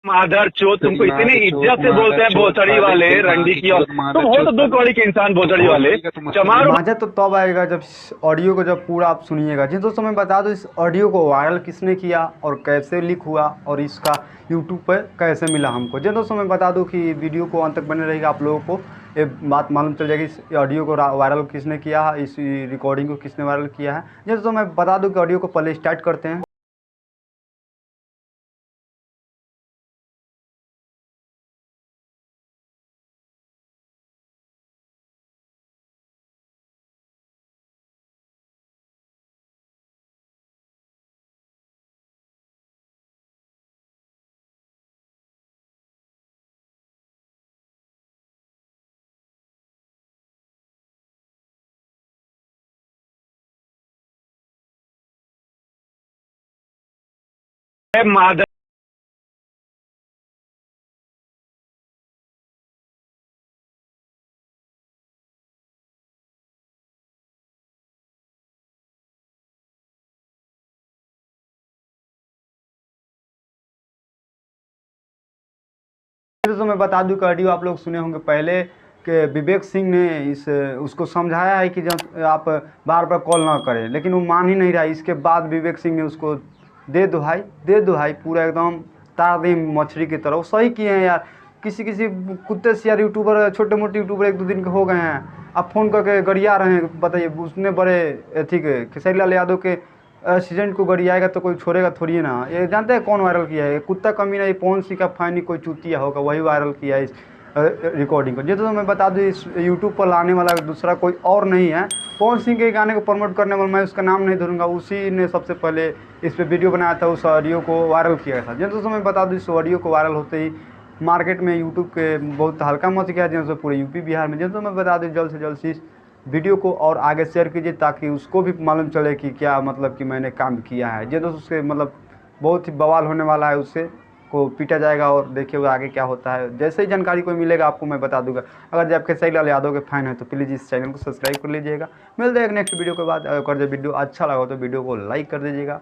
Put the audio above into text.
माधर चो तुमको इतनी इज्जत से बोलते हैं भोसड़ी वाले रंडी की, और तुम हो तो दो कौड़ी के इंसान भोसड़ी वाले चमार। मजा तो तब आएगा जब ऑडियो को जब पूरा आप सुनिएगा। जी दोस्तों मैं बता दूं इस ऑडियो को वायरल किसने किया और कैसे लीक हुआ और इसका यूट्यूब पर कैसे मिला हमको। जी दोस्तों मैं बता दूं कि वीडियो को अंत तक बने रहेगा, आप लोगों को ये बात मालूम चल जाएगी इस ऑडियो को वायरल किसने किया है, इस रिकॉर्डिंग को किसने वायरल किया है। जी दोस्तों मैं बता दूँ कि ऑडियो को पहले स्टार्ट करते हैं। माधर दोस्तों मैं बता दूं कि ऑडियो आप लोग सुने होंगे पहले कि विवेक सिंह ने इस उसको समझाया है कि जब आप बार बार कॉल ना करें, लेकिन वो मान ही नहीं रहा। इसके बाद विवेक सिंह ने उसको दे दो भाई पूरा एकदम तार दी मछली की तरह। वो सही किए हैं यार। किसी किसी कुत्ते से यार यूट्यूबर, छोटे मोटे यूट्यूबर 1-2 दिन के हो गए हैं, आप फ़ोन करके गरिया रहे हैं। बताइए उसने बड़े ठीक है खेसारी लाल यादव के एक्सीडेंट को गरियाएगा तो कोई छोड़ेगा थोड़ी ना। ये जानते हैं कौन वायरल किया है? ये कुत्ता कमीना, ये पवन सिंह का फैन ही कोई चूतिया होगा, वही वायरल किया है इस रिकॉर्डिंग को। जो तो मैं बता दूँ इस यूट्यूब पर लाने वाला दूसरा कोई और नहीं है। पवन सिंह के गाने को प्रमोट करने वाला, मैं उसका नाम नहीं धरूंगा, उसी ने सबसे पहले इस पर वीडियो बनाया था, उस ऑडियो को वायरल किया था। जो दोस्तों मैं बता दूँ इस ऑडियो को वायरल होते ही मार्केट में यूट्यूब के बहुत हल्का मच गया, जैसे पूरे यूपी बिहार में। जो मैं बता दूँ जल्द से जल्द इस वीडियो को और आगे शेयर कीजिए ताकि उसको भी मालूम चले कि क्या मतलब कि मैंने काम किया है। जो दोस्तों उसके मतलब बहुत ही बवाल होने वाला है, उससे को पीटा जाएगा और देखिए वो आगे क्या होता है। जैसे ही जानकारी कोई मिलेगा आपको मैं बता दूंगा। अगर जब खेसारी लाल यादव के फैन है तो प्लीज़ इस चैनल को सब्सक्राइब कर लीजिएगा। मिलते हैं एक नेक्स्ट वीडियो के बाद। अगर जब वीडियो अच्छा लगा तो वीडियो को लाइक कर दीजिएगा।